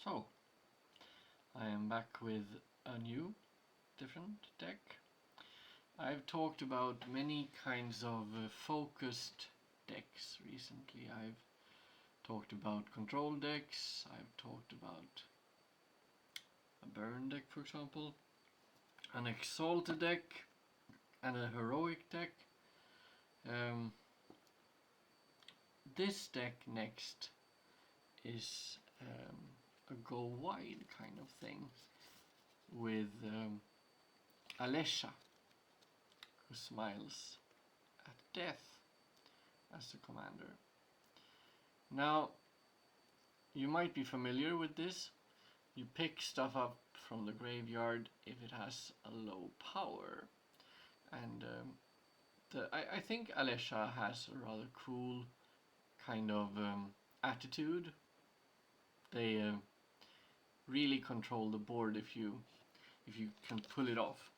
So, I am back with a new, different deck. I've talked about many kinds of focused decks recently. I've talked about control decks, I've talked about a burn deck, for example, an exalted deck, and a heroic deck. This deck next is a go wide kind of thing with Alesha, who smiles at death as the commander. Now, you might be familiar with this. You pick stuff up from the graveyard if it has a low power. And I think Alesha has a rather cool kind of attitude. They really control the board if you can pull it off.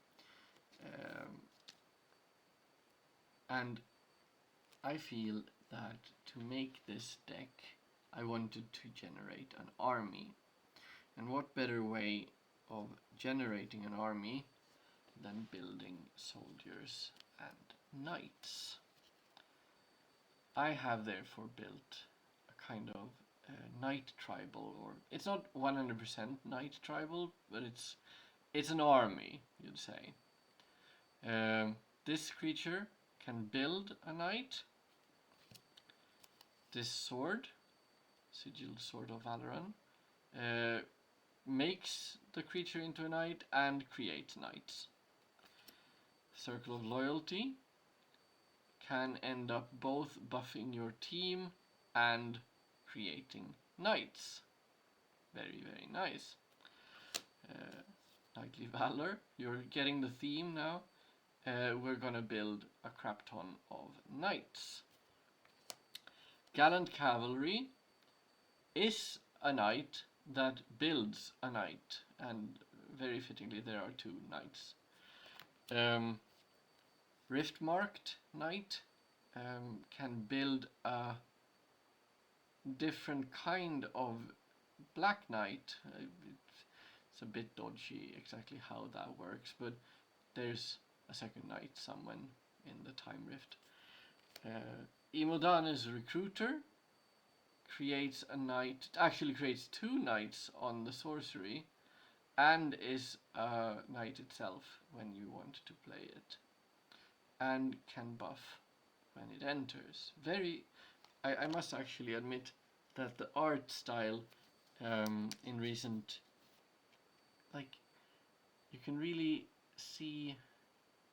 And I feel that to make this deck, I wanted to generate an army. And what better way of generating an army than building soldiers and knights? I have therefore built a kind of knight tribal, or it's not 100% knight tribal, but it's an army, you'd say. This creature can build a knight. This sword, Sigilled Sword of Valoran, makes the creature into a knight and creates knights. Circle of Loyalty can end up both buffing your team and creating knights. Very, very nice. Knightly Valor, you're getting the theme now. We're gonna build a crap ton of knights. Gallant Cavalry is a knight that builds a knight, and very fittingly there are two knights. Rift-marked knight can build a different kind of black knight. It's a bit dodgy exactly how that works, but there's a second knight somewhere in the time rift. Imodana's Recruiter creates a knight, actually creates two knights on the sorcery, and is a knight itself when you want to play it, and can buff when it enters. I must actually admit that the art style in recent, like, you can really see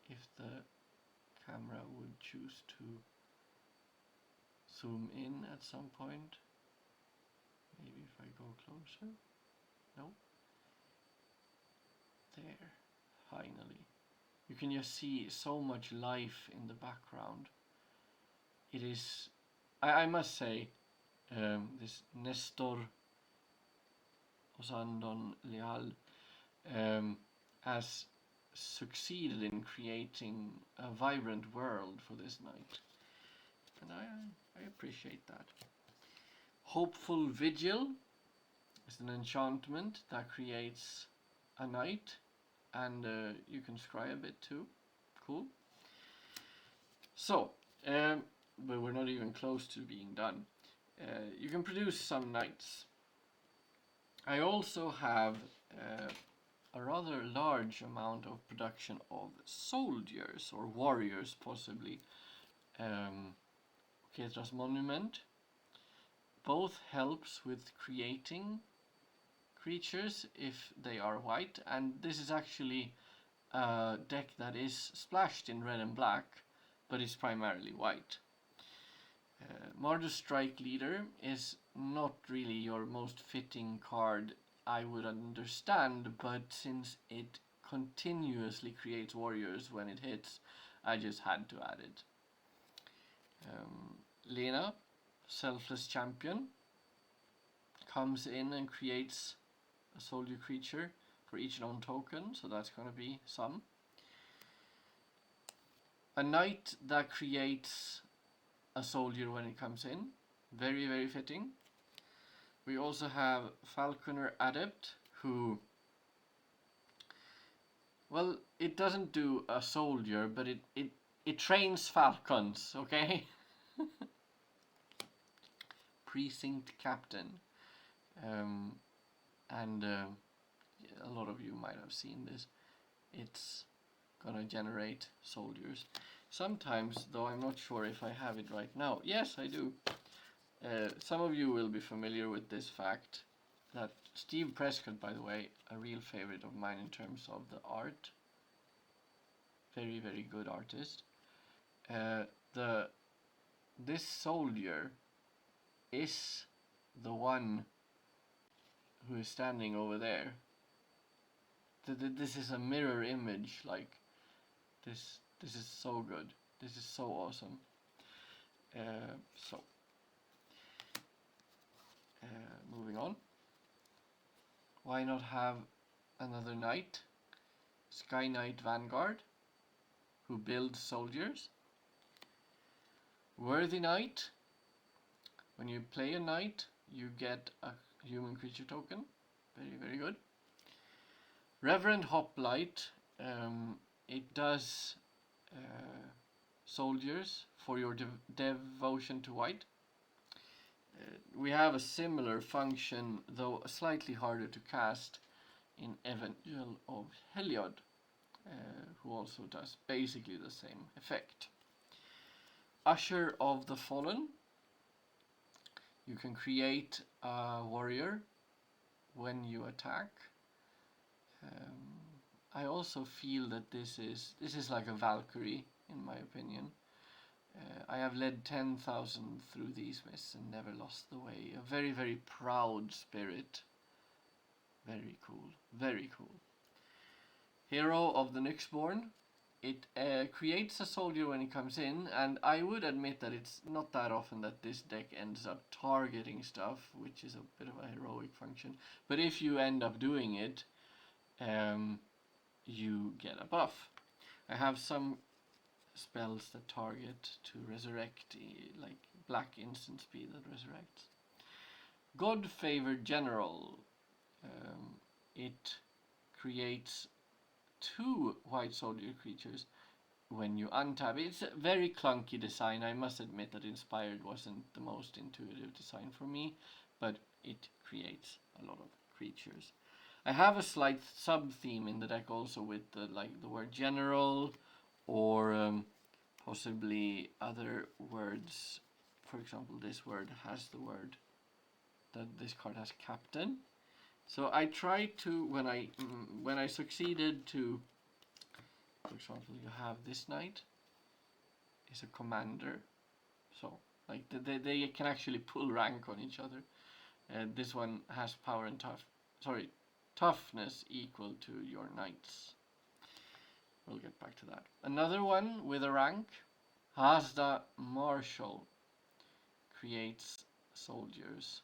if the camera would choose to zoom in at some point. Maybe if I go closer. No. There. Finally. You can just see so much life in the background. It is, I must say, this Nestor Osandon Leal has succeeded in creating a vibrant world for this knight. And I appreciate that. Hopeful Vigil is an enchantment that creates a knight, and you can scribe it too. Cool. So, but we're not even close to being done. You can produce some knights. I also have a rather large amount of production of soldiers, or warriors possibly. Ketra's Monument both helps with creating creatures if they are white, and this is actually a deck that is splashed in red and black, but is primarily white. Mardu Strike Leader is not really your most fitting card, I would understand, but since it continuously creates warriors when it hits, I just had to add it. Lena, Selfless Champion, comes in and creates a soldier creature for each known token, so that's going to be some. A knight that creates a soldier when it comes in, very, very fitting. We also have Falconer Adept, who, well, it doesn't do a soldier, but it trains falcons, okay? Precinct Captain. And a lot of you might have seen this. It's gonna generate soldiers. Sometimes, though I'm not sure if I have it right now. Yes, I do. Some of you will be familiar with this fact that Steve Prescott, by the way, a real favorite of mine in terms of the art. Very, very good artist. This soldier is the one who is standing over there. This is a mirror image, like this is so good. This is so awesome. Moving on. Why not have another knight? Sky Knight Vanguard, who builds soldiers. Worthy Knight. When you play a knight, you get a human creature token. Very, very good. Reverend Hoplite. It does soldiers for your devotion to white. We have a similar function, though slightly harder to cast, in Evangel of Heliod, who also does basically the same effect. Usher of the Fallen. You can create a warrior when you attack. I also feel that this is like a Valkyrie, in my opinion. I have led 10,000 through these mists and never lost the way. A very, very proud spirit. Very cool. Very cool. Hero of the Nyxborn. It creates a soldier when it comes in, and I would admit that it's not that often that this deck ends up targeting stuff, which is a bit of a heroic function. But if you end up doing it, you get a buff. I have some spells that target to resurrect, like black instant speed that resurrects. God-favored General. It creates 2 white soldier creatures when you untap. It's a very clunky design. I must admit that Inspired wasn't the most intuitive design for me, but it creates a lot of creatures. I have a slight sub-theme in the deck also with the word general, or possibly other words. For example, this word has the word that this card has captain. So I try to, when I succeeded to, for example, you have this knight is a commander, so like they can actually pull rank on each other. This one has power and toughness equal to your knights. We'll get back to that. Another one with a rank, Hazda Marshal, creates soldiers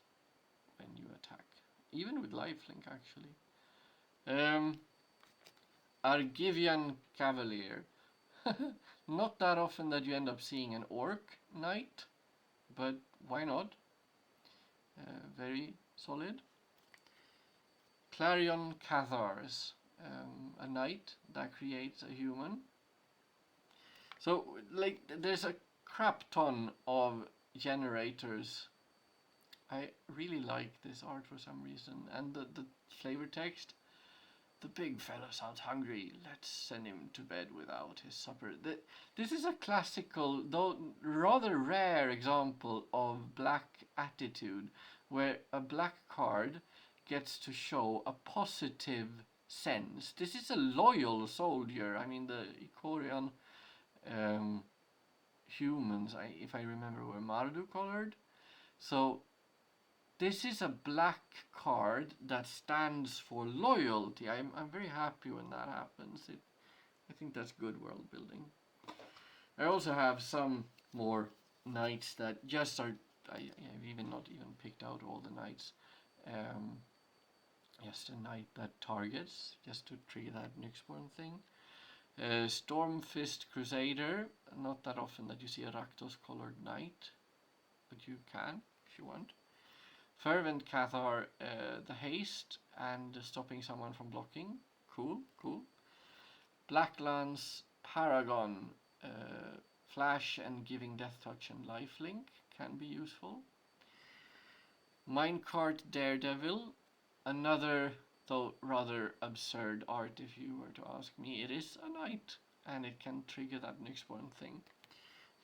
when you attack, even with lifelink actually. Argivian Cavalier. Not that often that you end up seeing an orc knight, but why not? Very solid. Clarion Cathars, a knight that creates a human. So, like, there's a crap ton of generators. I really like this art for some reason, and the flavor text. The big fella sounds hungry. Let's send him to bed without his supper. This is a classical, though rather rare example of black attitude, where a black card gets to show a positive sense. This is a loyal soldier. I mean, the Icorian humans, if I remember, were Mardu colored. So this is a black card that stands for loyalty. I'm very happy when that happens. I think that's good world building. I also have some more knights that just are. I've even not even picked out all the knights. Just a knight that targets, just to trigger that Nyxborn thing. Stormfist Crusader. Not that often that you see a Rakdos colored knight, but you can if you want. Fervent Cathar, the haste and stopping someone from blocking. Cool, cool. Black Lance Paragon, flash and giving death touch and lifelink can be useful. Minecart Daredevil, another though rather absurd art if you were to ask me. It is a knight and it can trigger that next one thing.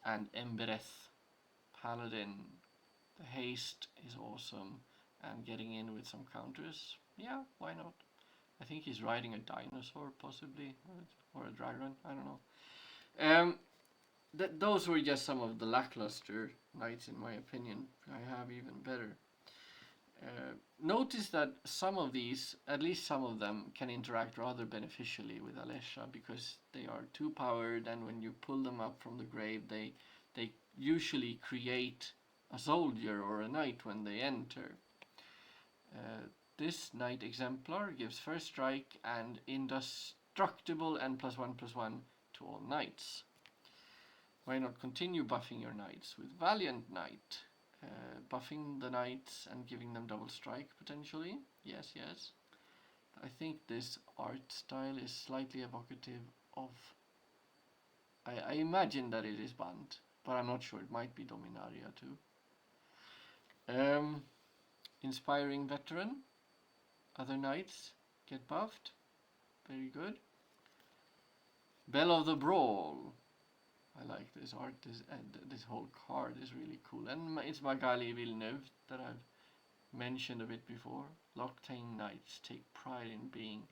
And Embereth Paladin, the haste is awesome and getting in with some counters. Yeah, why not? I think he's riding a dinosaur possibly, or a dragon, I don't know. Those were just some of the lackluster knights in my opinion. I have even better. Notice that some of these, at least some of them, can interact rather beneficially with Alesha because they are 2 powered, and when you pull them up from the grave, they usually create a soldier or a knight when they enter. This knight exemplar gives first strike and indestructible and +1/+1 to all knights. Why not continue buffing your knights with Valiant Knight? Buffing the knights and giving them double strike potentially. Yes, yes. I think this art style is slightly evocative of... I imagine that it is Bant, but I'm not sure. It might be Dominaria too. Inspiring Veteran. Other knights get buffed. Very good. Bell of the Brawl. I like this art. This whole card is really cool. And it's Magali Villeneuve that I've mentioned a bit before. Loctane Knights take pride in being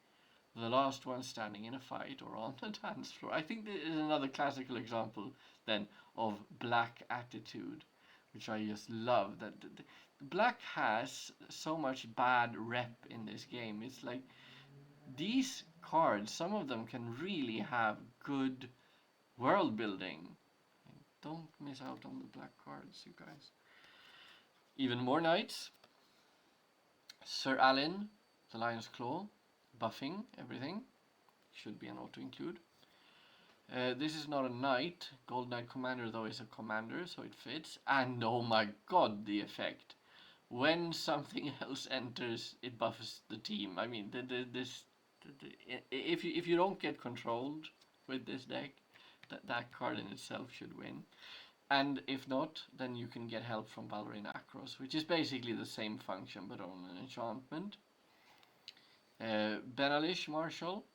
the last one standing in a fight or on the dance floor. I think this is another classical example then of black attitude, which I just love. That the black has so much bad rep in this game. It's like these cards, some of them can really have good world building. Don't miss out on the black cards, you guys. Even more knights. Sir Alin, the Lion's Claw, buffing everything. Should be an auto-include. This is not a knight. Gold Knight Commander though is a commander, so it fits. And oh my god, the effect. When something else enters, it buffs the team. I mean, if you don't get controlled with this deck, that card in itself should win. And if not, then you can get help from Ballerine Acros, which is basically the same function but on an enchantment. Benalish Marshal.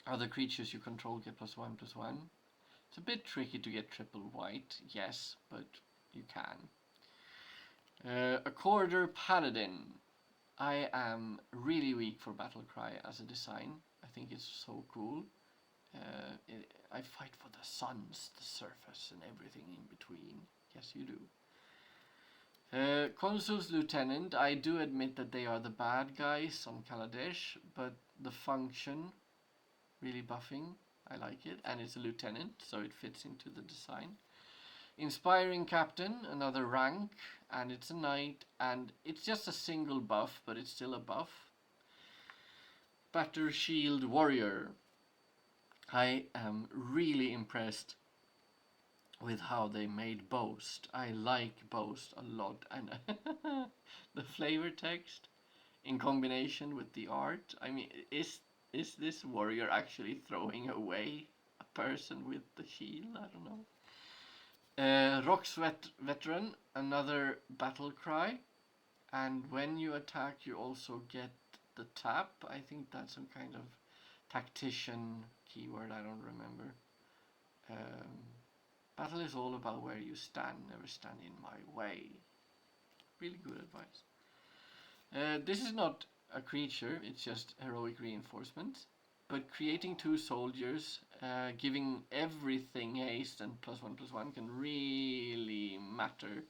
Other creatures you control get +1/+1. It's a bit tricky to get triple white, yes, but you can. Accorder Paladin. I am really weak for Battlecry as a design. I think it's so cool. I fight for the suns, the surface, and everything in between. Yes, you do. Consul's Lieutenant. I do admit that they are the bad guys on Kaladesh, but the function, really buffing, I like it. And it's a lieutenant, so it fits into the design. Inspiring Captain, another rank, and it's a knight, and it's just a single buff, but it's still a buff. Batter Shield Warrior. I am really impressed with how they made Boast. I like Boast a lot, and the flavor text in combination with the art. I mean, is this warrior actually throwing away a person with the shield? I don't know. Rock's Veteran, another battle cry, and when you attack you also get the tap. I think that's some kind of tactician keyword, I don't remember. Battle is all about where you stand, never stand in my way. Really good advice. This is not a creature, it's just heroic reinforcement. But creating 2 soldiers, giving everything haste and +1/+1 can really matter.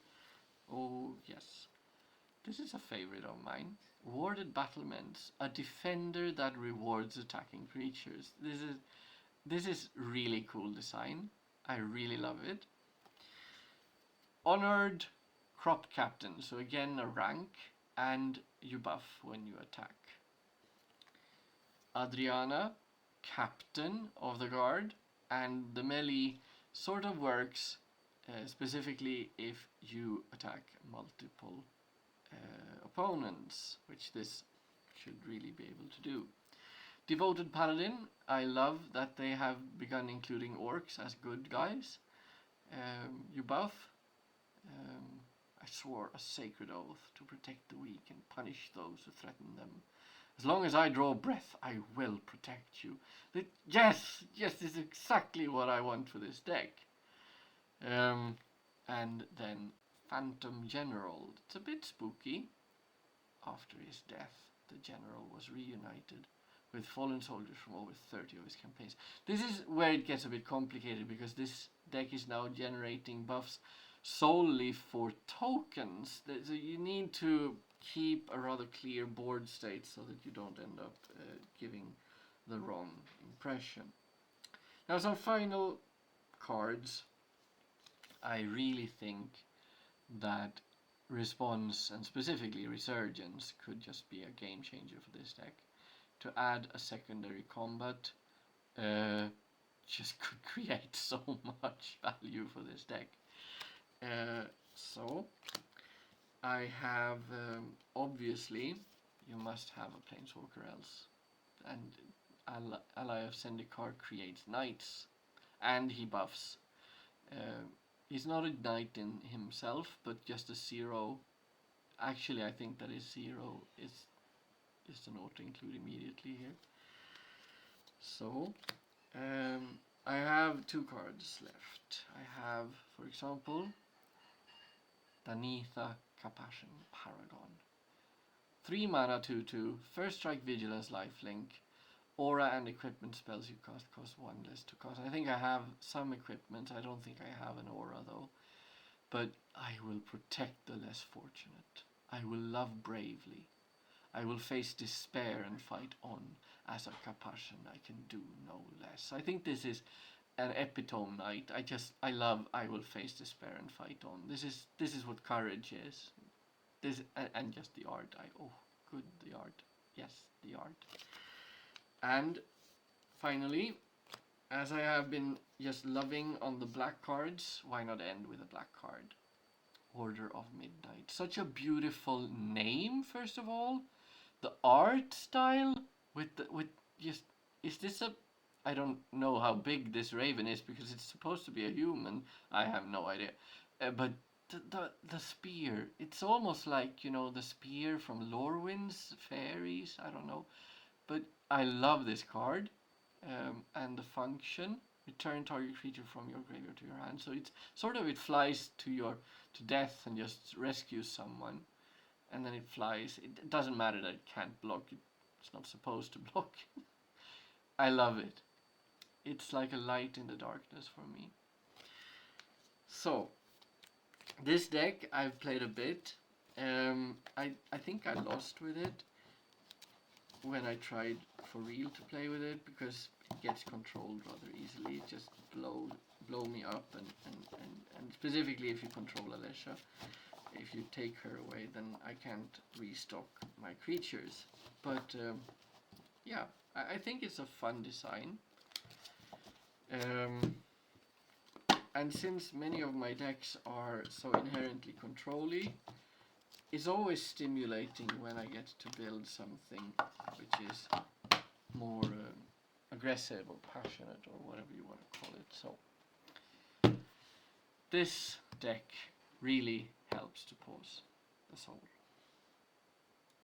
Oh yes, this is a favorite of mine. Warded Battlements, a defender that rewards attacking creatures. This is really cool design. I really love it. Honored Crop Captain, so again a rank, and you buff when you attack. Adriana, Captain of the Guard, and the melee sort of works specifically if you attack multiple opponents, which this should really be able to do. Devoted Paladin, I love that they have begun including orcs as good guys. You buff. I swore a sacred oath to protect the weak and punish those who threaten them. As long as I draw breath, I will protect you. Yes, this is exactly what I want for this deck. And then Phantom General. It's a bit spooky. After his death, the general was reunited with fallen soldiers from over 30 of his campaigns. This is where it gets a bit complicated, because this deck is now generating buffs solely for tokens. So you need to keep a rather clear board state so that you don't end up giving the wrong impression. Now, some final cards. I really think that Response, and specifically Resurgence, could just be a game changer for this deck. To add a secondary combat just could create so much value for this deck. So I have, obviously, you must have a Planeswalker else. And Ally of Zendikar creates knights, and he buffs. He's not a knight in himself, but just a 0. Actually, I think that his 0 is an auto-include immediately here. So, I have 2 cards left. I have, for example, Danitha Capashen Paragon. 3 mana 2/2, first strike, vigilance, lifelink. Aura and equipment spells you cast cost 1 less to cast. I think I have some equipment. I don't think I have an aura though. But I will protect the less fortunate. I will love bravely. I will face despair and fight on. As a Capashen, I can do no less. I think this is an epitome knight. I love I will face despair and fight on. This is what courage is. This and just the art. The art. Yes, the art. And finally, as I have been just loving on the black cards, why not end with a black card? Order of Midnight. Such a beautiful name, first of all. The art style is this a... I don't know how big this raven is, because it's supposed to be a human. I have no idea. But the spear, it's almost like, the spear from Lorwyn's fairies. I don't know. But I love this card, and the function: return target creature from your graveyard to your hand. So it's sort of, it flies to death and just rescues someone, and then it flies. It doesn't matter that it can't block. It's not supposed to block. I love it. It's like a light in the darkness for me. So this deck I've played a bit. I think I lost with it when I tried for real to play with it, because it gets controlled rather easily. It just blow me up, and specifically if you control Alesha. If you take her away, then I can't restock my creatures. But yeah, I think it's a fun design. And since many of my decks are so inherently control-y, it's always stimulating when I get to build something which is more aggressive or passionate, or whatever you want to call it. So this deck really helps to pause the soul.